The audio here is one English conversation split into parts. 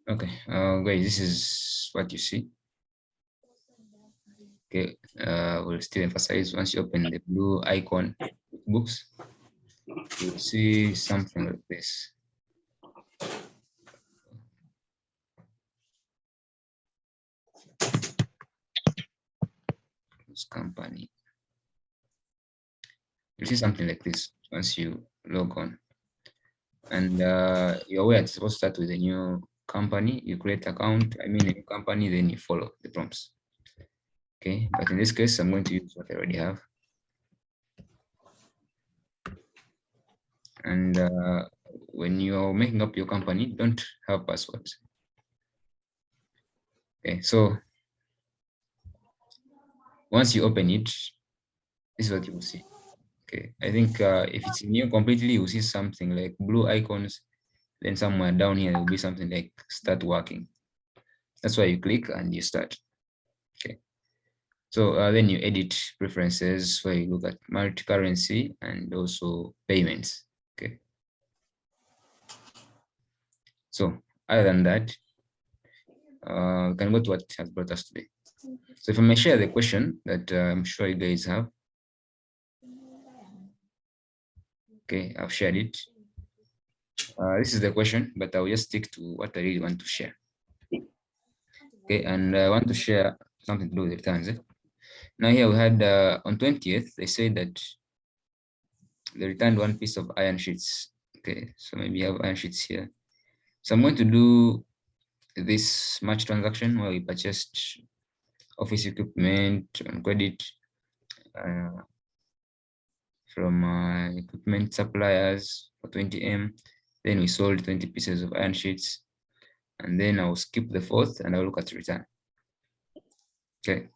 Okay, guys, this is what you see. Okay, we'll still emphasize once you open the blue icon books, you'll see something like this. This company. You'll see something like this once you log on. And you're aware it's supposed to start with a new company. You create account, a new company, then you follow the prompts. Okay, but in this case, I'm going to use what I already have. And when you're making up your company, don't have passwords. Okay, so once you open it, this is what you will see. Okay, I think if it's new completely, you'll see something like blue icons. Then somewhere down here, there will be something like start working. That's why you click and you start. Okay, so then you edit preferences where you look at multi-currency and also payments. Okay, so other than that, we can go to what has brought us today. So if I may share the question that I'm sure you guys have. Okay, I've shared it. This is the question, but I'll just stick to what I really want to share. Okay, and I want to share something to do with returns. Now here we had on 20th, they said that they returned one piece of iron sheets. Okay, so maybe you have iron sheets here. So I'm going to do this match transaction where we purchased office equipment on credit from equipment suppliers for 20M. Then we sold 20 pieces of iron sheets. And then I'll skip the fourth and I'll look at return. Okay.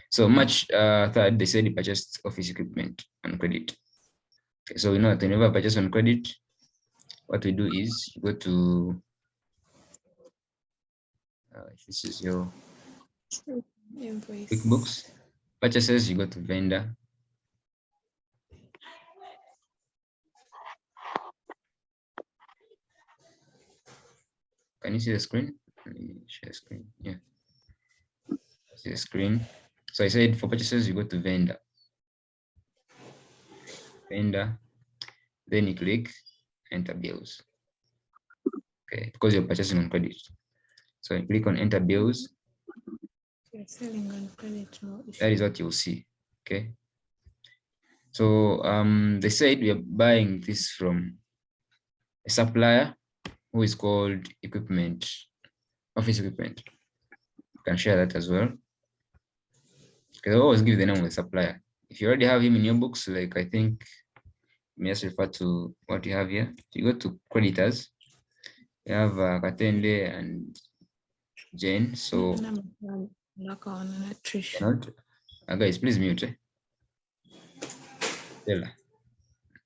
So March 3rd, they said he purchased office equipment on credit. Okay, so we know that whenever I purchase on credit, what we do is you go to this is your QuickBooks. Purchases, you go to vendor. Can you see the screen? Let me share screen. Yeah. See the screen. So I said for purchases, you go to vendor. Vendor. Then you click enter bills. Okay, because you're purchasing on credit. So you click on enter bills. You're selling on credit. That is what you'll see. Okay. So they said we are buying this from a supplier who is called equipment, office equipment. You can share that as well. Okay, I always give the name of the supplier. If you already have him in your books, like I think you may just refer to what you have here. If you go to creditors, you have Katende and Jane. So guys, please mute. Stella,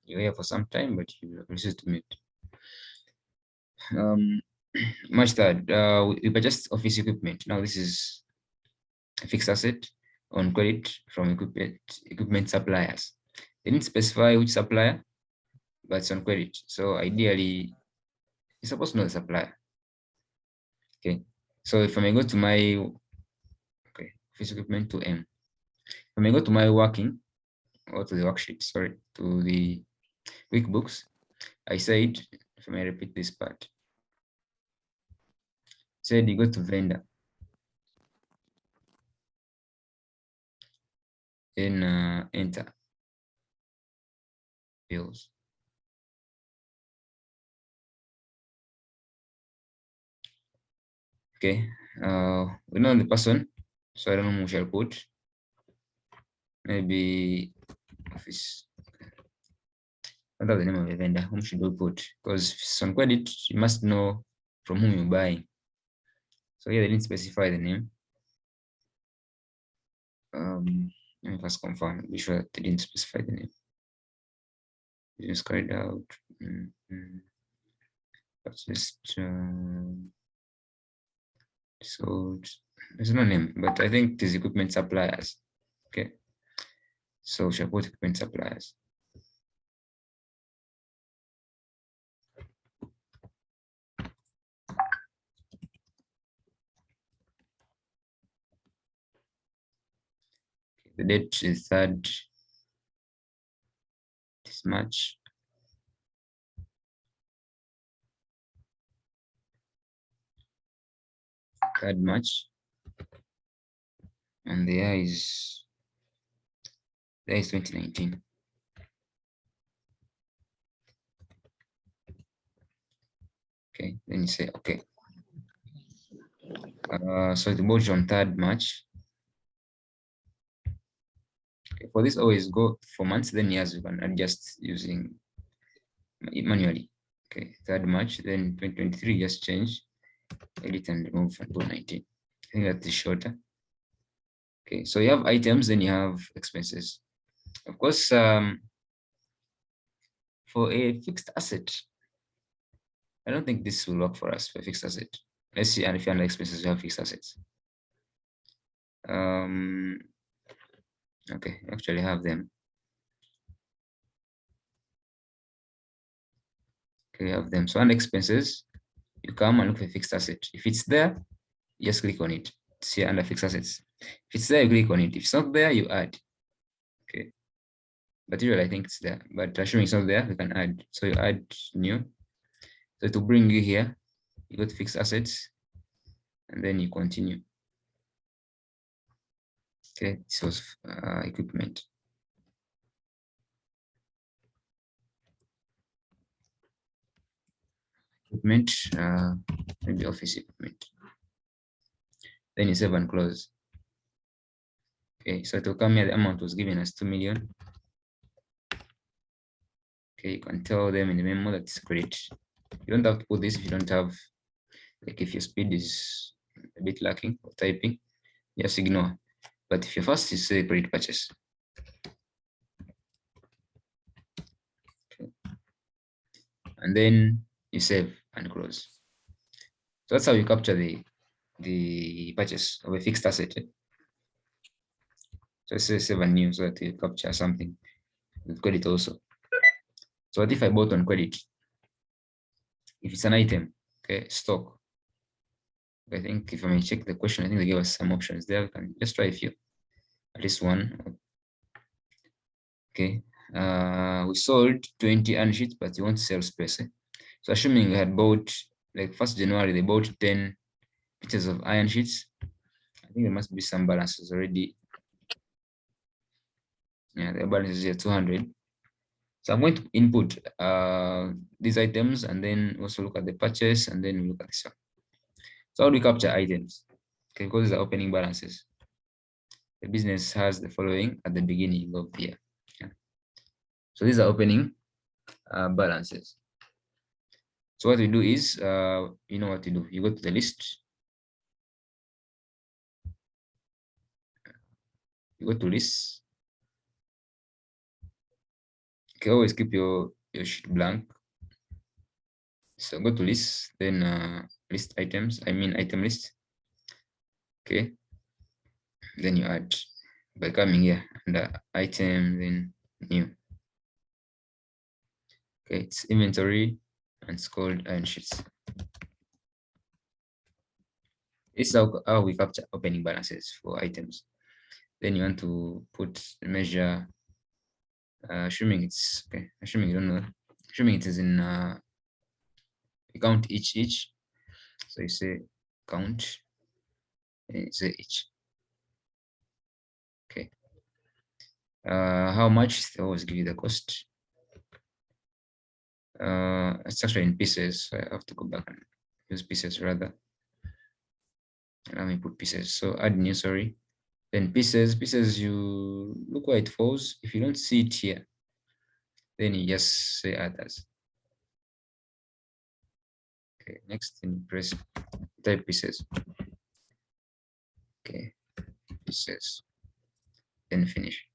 you're here for some time, but you refuse to mute. March 3rd, we purchased office equipment. Now this is a fixed asset on credit from equipment suppliers. They didn't specify which supplier, but it's on credit. So ideally, you're supposed to know the supplier. Okay. So if I may go to my office equipment to M. If I may go to my working or to the worksheet, sorry, to the QuickBooks, I said, if I may repeat this part, said you go to vendor. Then enter bills. Okay, we know the person, so I don't know who shall put. Maybe office. What are the name of the vendor? Whom should we put? Because if it's on credit, you must know from whom you're buying. So here they didn't specify the name. Let me first confirm, be sure that they didn't specify the name. Business carried out. Purchased. So there's no name, but I think it is equipment suppliers. Okay. So shall put equipment suppliers. The date is 3rd this March. March, and the year is 2019. Okay, then you say okay. So it bought on 3rd March. Okay, for this, always go for months, then years you can adjust using manually. Okay, 3rd March, then 2023, just change, edit and remove until 19. I think that is shorter. Okay, so you have items, then you have expenses. Of course, for a fixed asset, I don't think this will work for us for a fixed asset. Let's see, and if you're under expenses, you have fixed assets. Okay, actually have them. Okay, you have them. So under expenses, you come and look for fixed asset. If it's there, you just click on it. It's here under fixed assets. If it's there, you click on it. If it's not there, you add. Okay. But usually I think it's there. But assuming it's not there, you can add. So you add new. So to bring you here, you go to fixed assets, and then you continue. Okay, this was equipment. Equipment, maybe office equipment. Then you save and close. Okay, so to come here, the amount was given as 2 million. Okay, you can tell them in the memo that it's credit. You don't have to put this if you don't have, like if your speed is a bit lacking or typing, just ignore. But if you're fast, you say credit purchase. Okay. And then you save and close. So that's how you capture the purchase of a fixed asset. So say save and new so that you capture something with credit also. So what if I bought on credit? If it's an item, okay, stock. I think if I may check the question, I think they gave us some options there. We can just try a few, at least one. Okay, we sold 20 iron sheets, but you want to sell space. So assuming we had bought, like 1st January, they bought 10 pieces of iron sheets. I think there must be some balances already. Yeah, the balance is here 200. So I'm going to input these items and then also look at the purchase and then look at this one. So how do we capture items? Okay, because these are opening balances. The business has the following at the beginning of the year. Yeah. So these are opening balances. So what we do is, you know what to do. You go to the list. You go to list. Okay, always keep your sheet blank. So go to list, then list items, item list. Okay. Then you add by coming here under item, then new. Okay, it's inventory and it's called iron sheets. This is how we capture opening balances for items. Then you want to put the measure, assuming it's okay, assuming you don't know, assuming it is in you count each. So you say count, and you say each. Okay. How much? They always give you the cost. It's actually in pieces, so I have to go back and use pieces rather. Let me put pieces. So add new, sorry. Then pieces, you look where it falls. If you don't see it here, then you just say others. Okay, next, then press type pieces. Okay, pieces, then finish.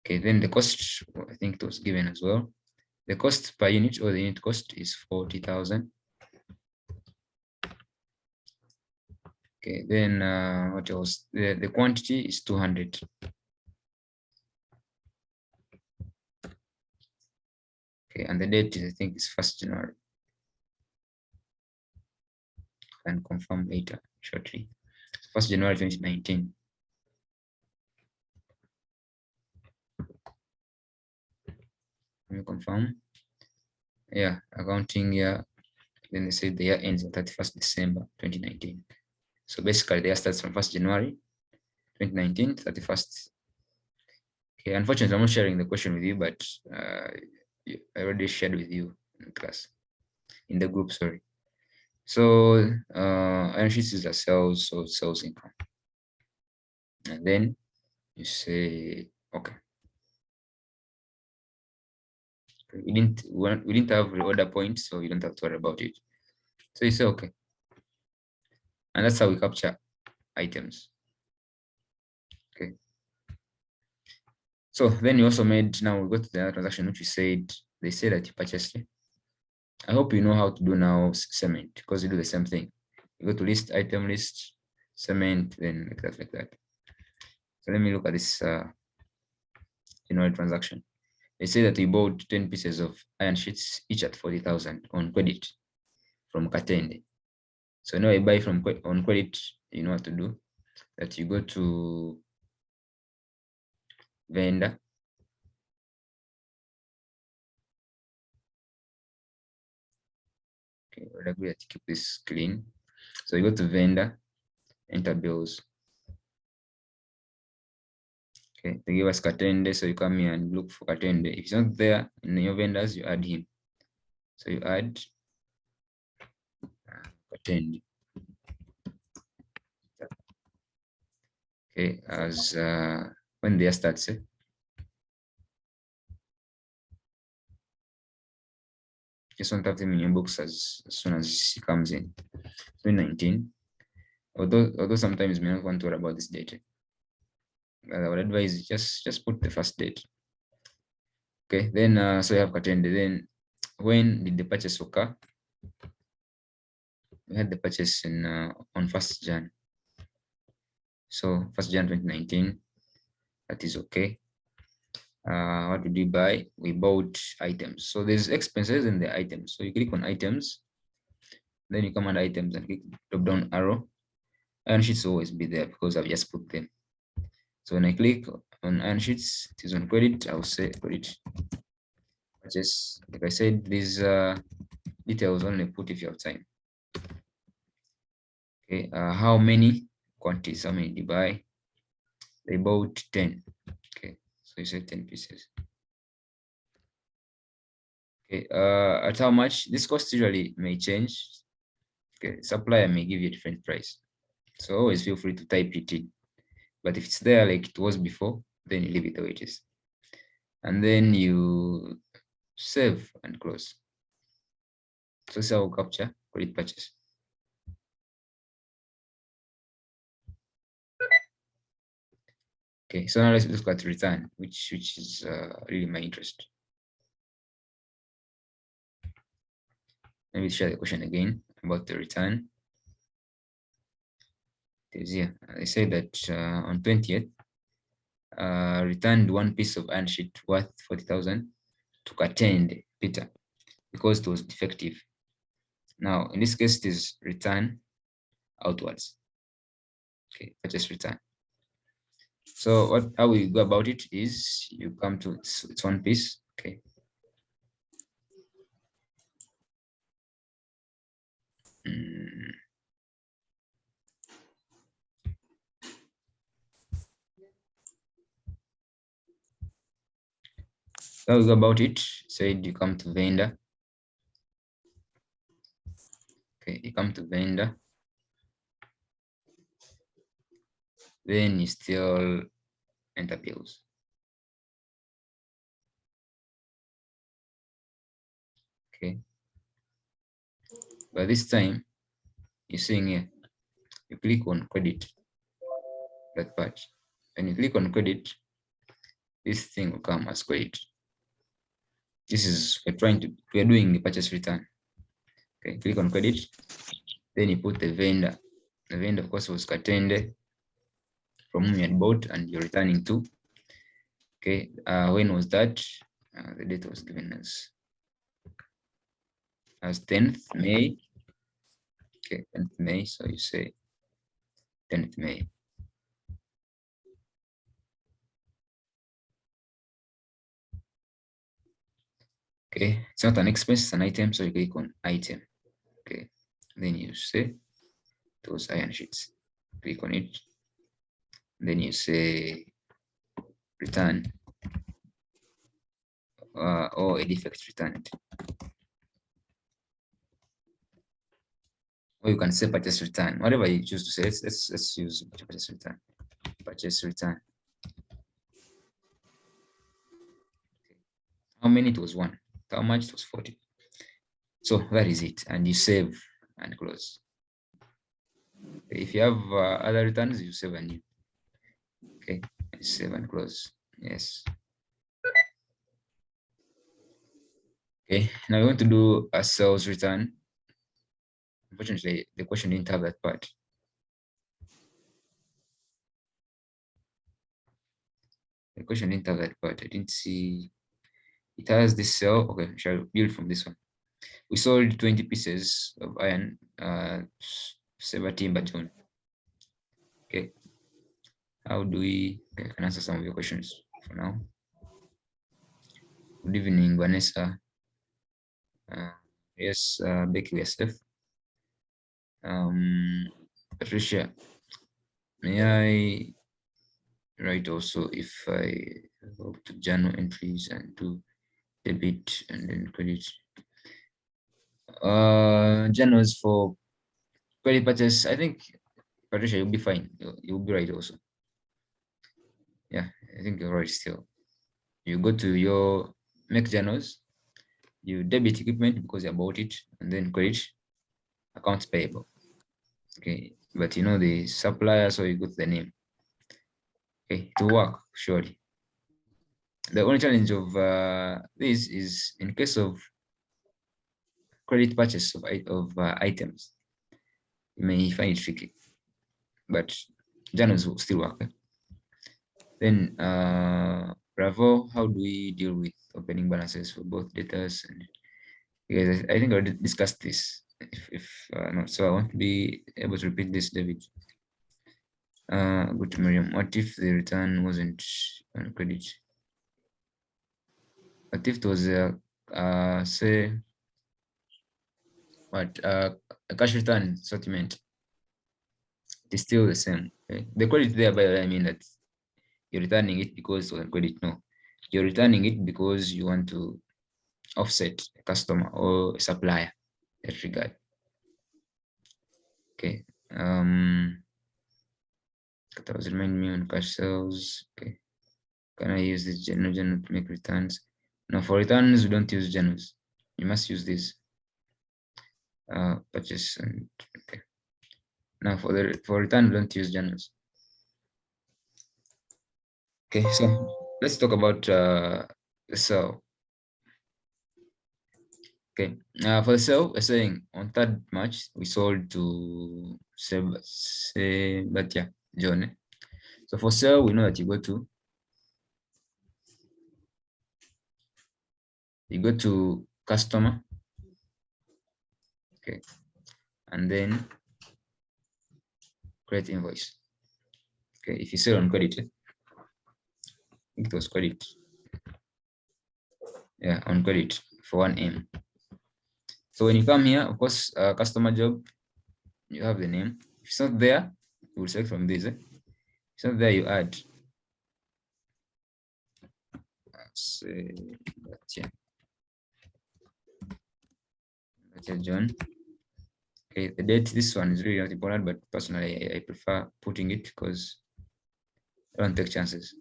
Okay, then the cost, I think it was given as well. The cost per unit or the unit cost is 40,000. Okay, then what else? The quantity is 200. Okay, and the date is, I think, is 1st January. And confirm later shortly. 1st January 2019. Let me confirm. Yeah, accounting year. Then they say the year ends on 31st December 2019. So basically the year starts from 1st January 2019 to 31st. Okay, unfortunately, I'm not sharing the question with you, but I already shared with you in class, in the group, sorry. So iron sheets is a sales, so sales income. And then you say, okay. We didn't have reorder points, so you don't have to worry about it. So you say okay. And that's how we capture items. Okay. So then you also made, now we go to the other transaction, which you said, they say that you purchased it. I hope you know how to do now cement, because you do the same thing. You go to list, item list, cement, then like that. So let me look at this transaction. They say that we bought 10 pieces of iron sheets, each at 40,000 on credit from Katende. So now I buy from on credit, you know what to do, that you go to vendor. Okay, we'll agree that keep this clean. So you go to vendor, enter bills. Okay, they give us Katende, so you come here and look for Katende. If it's not there in your vendors, you add him. So you add Katende. Okay, as when the year starts, just want to have them in your books as soon as she comes in. 2019. Although sometimes you may not want to worry about this date. I would advise just put the first date. Okay, then so you have Katende. Then when did the purchase occur? We had the purchase in on 1st Jan. So 1st Jan 2019. That is okay. What did we buy? We bought items. So there's expenses in the items. So you click on items, then you come on items and click drop down arrow. Iron sheets will always be there because I've just put them. So when I click on iron sheets, it is on credit. I'll say credit purchase. Like I said, these details only put if you have time. Okay, how many quantities? How many did you buy? They bought 10. Okay, so you say 10 pieces. Okay, at how much? This cost usually may change. Okay, supplier may give you a different price. So always feel free to type it in. But if it's there like it was before, then you leave it the way it is. And then you save and close. So this is how we capture credit purchase. Okay, so now let's look at return, which is really my interest. Let me share the question again about the return. Here, they say that on 20th, returned one piece of iron sheet worth 40,000 to Katende Peter because it was defective. Now, in this case, it is return outwards. Okay, purchase return. So how we go about it is you come to it's one piece. Okay. How we go about it? Said you come to vendor. Okay, you come to vendor. Then you still enter bills. Okay. But this time, you're seeing here, you click on credit, that part. When you click on credit, this thing will come as credit. This is, we're doing the purchase return. Okay, click on credit, then you put the vendor. The vendor, of course, was Katende, from whom you had bought and you're returning to. Okay, when was that? The date was given as 10th May. Okay, 10th May, so you say 10th May. Okay, it's not an expense, it's an item, so you click on item. Okay, then you say those iron sheets. Click on it. Then you say return or a defect returned. Or you can say purchase return, whatever you choose to say. Let's use purchase return. Purchase return. How many? It was 1. How much? It was 40. So that is it. And you save and close. If you have other returns, you save and new. Okay, save and close. Yes. Okay, now we want to do a sales return. Unfortunately, the question didn't have that part. The question didn't have that part. I didn't see. It has this cell. Okay, shall build from this one. We sold 20 pieces of iron, Saber Timber John. Okay. How do we? Okay, I can answer some of your questions for now. Good evening, Vanessa. Yes, Becky SF. Patricia, may I write also if I go to journal entries and do debit and then credit? Journals for credit purchase, I think, Patricia, you'll be fine. You'll be right also. Yeah, I think you're right still. You go to your make journals, you debit equipment because you bought it, and then credit accounts payable. Okay, but you know the supplier, so you go to the name. Okay, to work surely. The only challenge of this is in case of credit purchase of items, you may find it tricky, but journals will still work. Then Bravo, how do we deal with opening balances for both debtors and because I think I already discussed this. If not, so I want to be able to repeat this, David. Go to Miriam. What if the return wasn't on credit? What if it was say what a cash return settlement? It is still the same. Okay? The credit there, by the way, I mean that you're returning it because it was on credit. No, you're returning it because you want to offset a customer or a supplier in that regard. Okay. That was remind me on cash sales. Okay. Can I use this journal to make returns? No, for returns, we don't use journals. You must use this. Purchase and okay. Now for return, we don't use journals. Okay, so let's talk about the sell. Okay, for the sale, we're saying on 3rd March, we sold to Sebatia John. So for sale, we know that you go to customer. Okay, and then create invoice. Okay, if you sell on credit, I think it was credit. Yeah, on credit for 1M. So when you come here, of course, customer job, you have the name. If it's not there, you will select from this. If it's not there, you add. John. Okay, the date, this one is really not important, but personally, I prefer putting it because I don't take chances.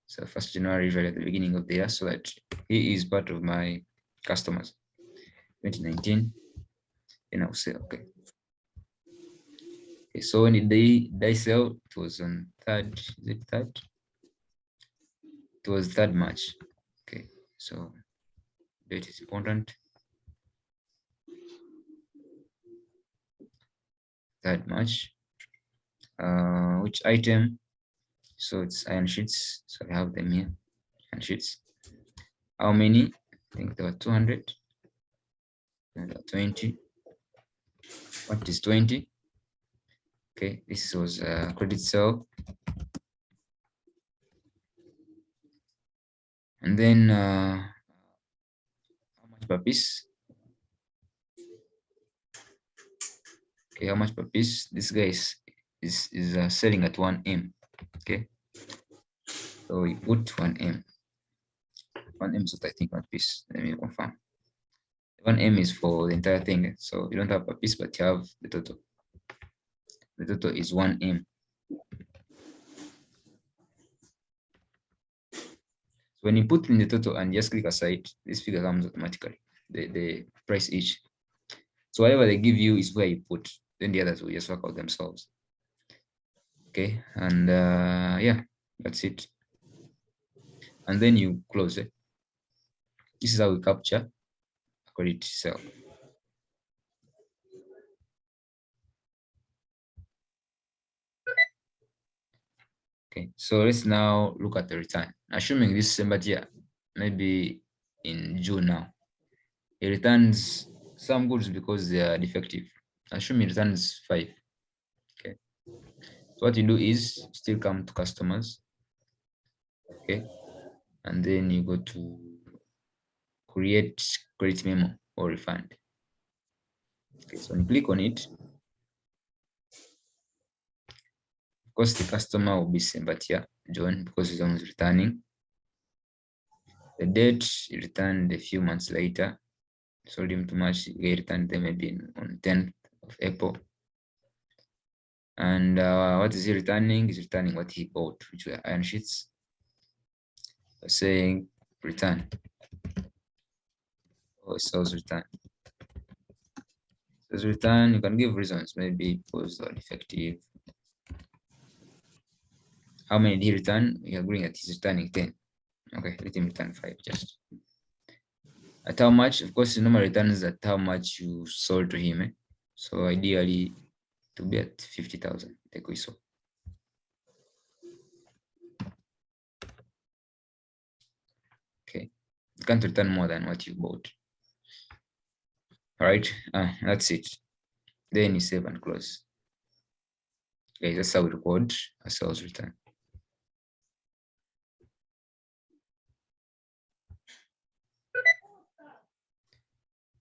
So 1st January, usually at the beginning of the year, so that he is part of my customers. 2019, and I'll say, okay. Okay, so when they sell, it was on 3rd, is it 3rd? It was 3rd March. Okay, so date is important. 3rd March. Which item? So it's iron sheets. So I have them here. Iron sheets. How many? I think there were 200. And 20. What is 20? Okay, this was a credit sale. And then how much per piece? Okay, how much per piece? This guy is selling at 1M. Okay, so we put 1M. 1M is what I think per piece. Let me confirm. 1M is for the entire thing. So you don't have per piece, but you have the total. The total is 1M. So when you put in the total and just click aside, this figure comes automatically, the price each. So whatever they give you is where you put, then the others will just work out themselves. Okay, and yeah, that's it. And then you close it. This is how we capture a credit sale. Okay, so let's now look at the return. Assuming this December year, maybe in June now, it returns some goods because they are defective. Assuming it returns 5. Okay, so what you do is still come to customers. Okay, and then you go to create credit memo or refund. Okay, so when you click on it, of course the customer will be Sembatia John because he's almost returning. The date he returned a few months later, sold him too much, he returned them maybe on 10th of April. And what is he returning? He's returning what he bought, which were iron sheets. Saying return or sales return. Sales return, you can give reasons, maybe because they're defective. How many did he return? You're agreeing that he's returning 10. Okay, let him return 5 just. At how much? Of course, the normal returns at how much you sold to him. So ideally, to be at 50,000, like we saw. Okay, you can't return more than what you bought. All right, that's it. Then you save and close. Okay, that's how we record a sales return.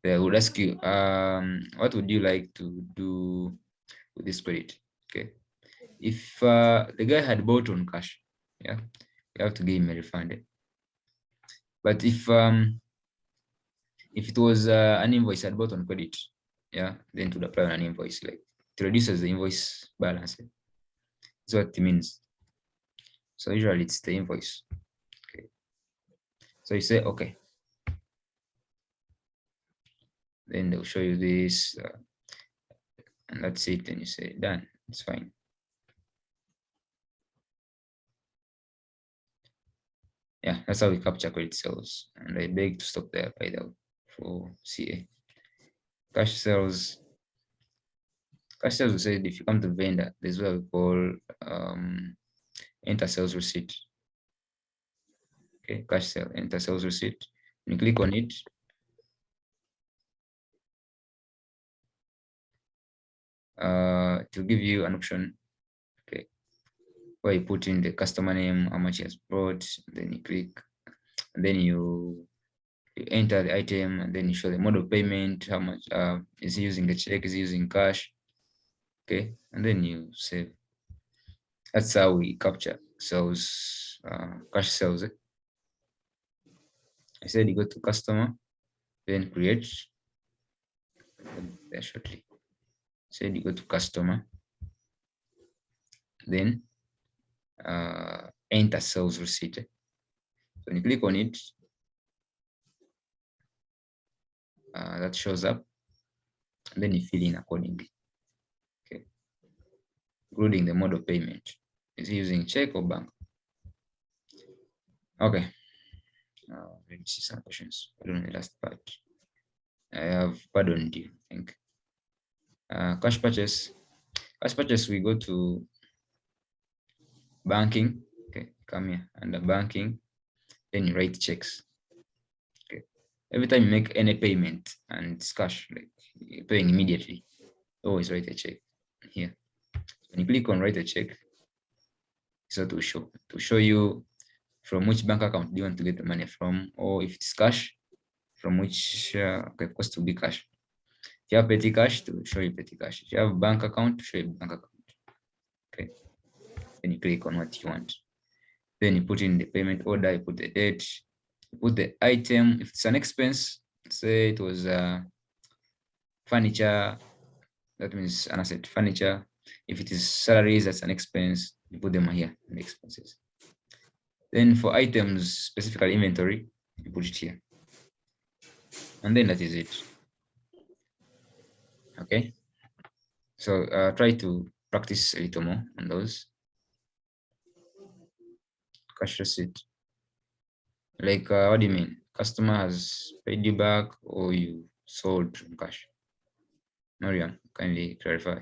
They would ask you, what would you like to do with this credit? Okay, if the guy had bought on cash, yeah, you have to give him a refund. But if it was an invoice had bought on credit, yeah, then to apply on an invoice, like it reduces the invoice balance. That's what it means. So usually it's the invoice. Okay. So you say okay. Then they'll show you this, and that's it. Then you say done. It's fine. Yeah, that's how we capture credit sales. And I beg to stop there, by the way, for CA. Cash sales. Cash sales, we said if you come to vendor, there's what we call enter sales receipt. Okay, cash sale, enter sales receipt. When you click on it, it will give you an option, okay, where you put in the customer name, how much he has brought, then you click, and then you enter the item, and then you show the mode of payment, how much is he using the check, is he using cash, okay, and then you save. That's how we capture sales, cash sales. I said you go to customer, then create, there shortly. Said you go to customer, then enter sales receipt. So when you click on it, that shows up, and then you fill in accordingly. Okay, including the mode of payment. Is he using check or bank? Okay. Let me see some questions. I don't know the last part. I have pardoned you, I think. Cash purchase. Cash purchase, we go to banking. Okay, come here under banking. Then you write checks. Okay. Every time you make any payment and it's cash, like you're paying immediately, always write a check here. When you click on write a check, so to show you from which bank account do you want to get the money from, or if it's cash, from which okay, of course to be cash. If you have petty cash, to show you petty cash. If you have bank account, to show you bank account. Okay. Then you click on what you want. Then you put in the payment order, you put the date, you put the item. If it's an expense, say it was furniture, that means an asset, furniture. If it is salaries, that's an expense. You put them here in the expenses. Then for items, specifically inventory, you put it here. And then that is it. Okay. So try to practice a little more on those. Cash receipt. Like, what do you mean? Customer has paid you back or you sold cash? Mariam, kindly clarify.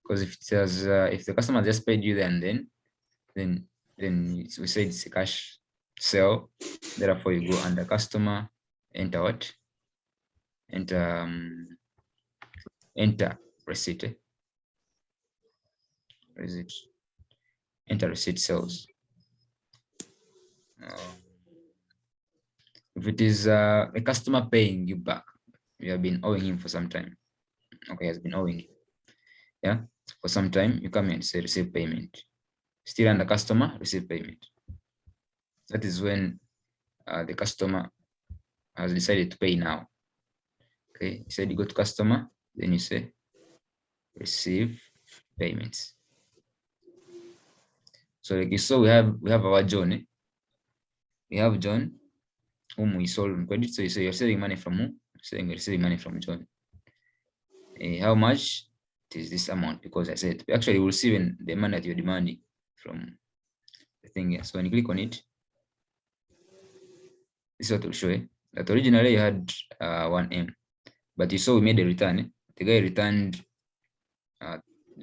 Because if it says if the customer just paid you then we say it's a cash sale. Therefore, you go under customer, enter what? Enter receipt. Receipt. Enter receipt sales. If it is a customer paying you back, you have been owing him for some time. Okay, has been owing you. Yeah, for some time, you come here and say receive payment. Still under customer, receive payment. That is when the customer has decided to pay now. Okay, you said you go to customer, then you say receive payments. So like you saw, we have our John. We have John, whom we sold on credit. So you say you're selling money from who? Saying we're receiving money from John. How much? It is this amount, because I said actually we're receiving the money that you're demanding from the thing here. So when you click on it, this is what will show you. That originally you had 1M, but you saw we made a return. The guy returned,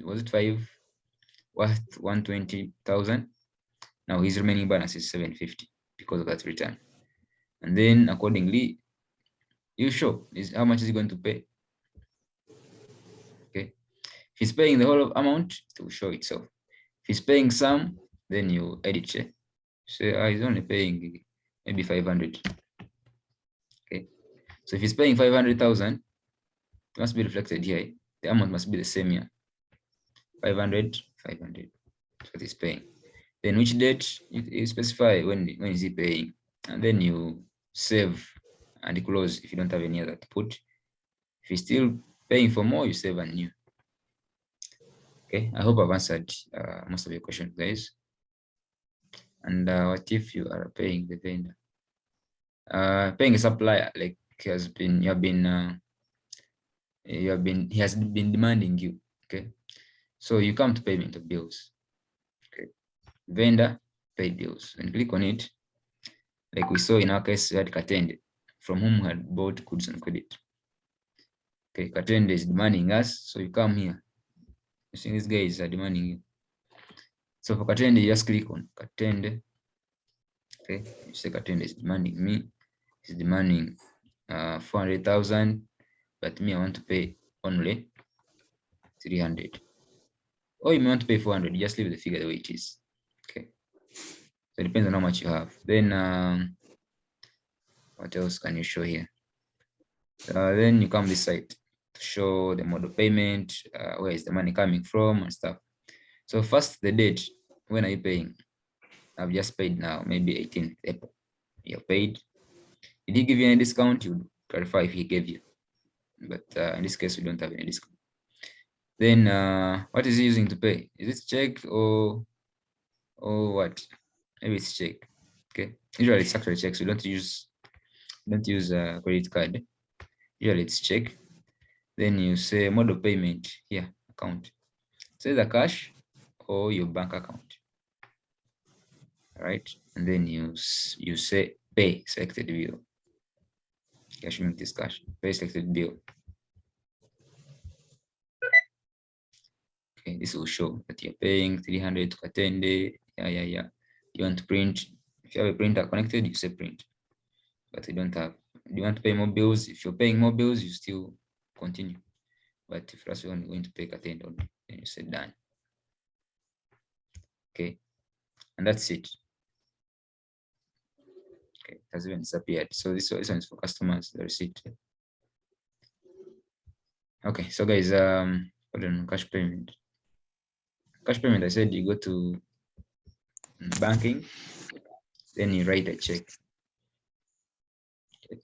was it 5 worth 120,000? Now his remaining balance is 750 because of that return. And then accordingly, you show is how much is he going to pay. Okay, if he's paying the whole amount, it will show itself. If he's paying some, then you edit it. Say he's only paying maybe 500. Okay, so if he's paying 500,000, it must be reflected here. The amount must be the same here. 500, 500. That's what he's paying. Then which date you specify when is he paying, and then you save and close if you don't have any other to put. If he's still paying for more, you save and new. Okay, I hope I've answered most of your questions, guys. And what if you are paying the vendor? Paying a supplier, like he has been demanding you. Okay, so you come to payment of bills. Okay, vendor pay bills, and click on it. Like we saw in our case, we had Katende, from whom we had bought goods on credit. Okay, Katende is demanding us, so you come here. You see these guys are demanding you. So for Katende, you just click on Katende. Okay, you say Katende is demanding me. He's demanding 400,000, but me, I want to pay only 300. Or you may want to pay 400, you just leave the figure the way it is. Okay, so it depends on how much you have. Then what else can you show here? Then you come this side to show the mode of payment, where is the money coming from and stuff. So first, the date, when are you paying? I've just paid now, maybe 18th April. You're paid. Did he give you any discount? You would clarify if he gave you. But in this case, we don't have any discount. Then what is he using to pay? Is it check or what? Maybe it's check. Okay. Usually it's actually checks. We don't use credit card. Usually it's check. Then you say mode of payment here, account. Say the cash or your bank account. All right, and then you say pay selected bill. Cash means this cash. Pay selected bill. Okay, this will show that you're paying 300 to Katende. Yeah. You want to print? If you have a printer connected, you say print. But you don't have. You want to pay more bills? If you're paying more bills, you still continue. But if you're only going to pay Katende, then you say done. Okay, and that's it. Okay, it has even disappeared. So this one is for customers, the receipt. Okay, so guys, hold on, cash payment. Cash payment, I said you go to banking, then you write a check. Okay.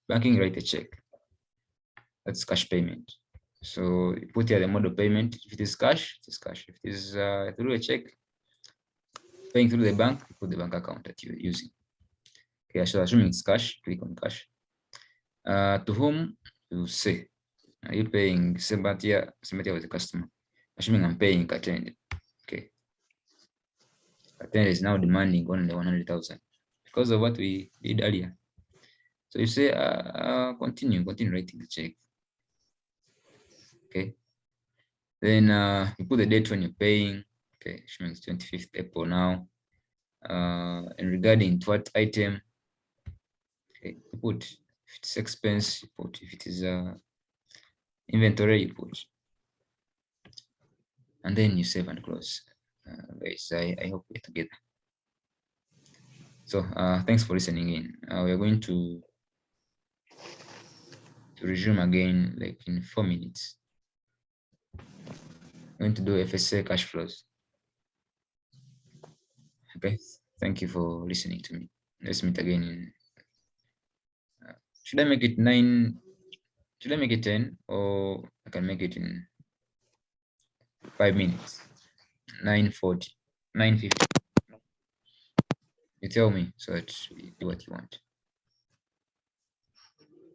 Banking, write a check. That's cash payment. So you put here the mode of payment. If it is cash, it is cash. If it is through a check, paying through the bank, you put the bank account that you're using. Okay, so assuming it's cash, click on cash. To whom you say, are you paying Sabatia was the customer? Assuming I'm paying Katende. Okay. Katende is now demanding only 100,000 because of what we did earlier. So you say, continue writing the check. Okay. Then you put the date when you're paying. Okay, assuming it's 25th April now. And regarding to what item, okay, you put if it's expense, you put if it is inventory, you put, and then you save and close. Guys, I hope we're together. So thanks for listening in. We are going to resume again like in 4 minutes. I'm going to do FSA cash flows. Okay, thank you for listening to me. Let's meet again in should I make it 9? Should I make it 10, or I can make it in 5 minutes? 9:40, 9:50. You tell me so that you do what you want.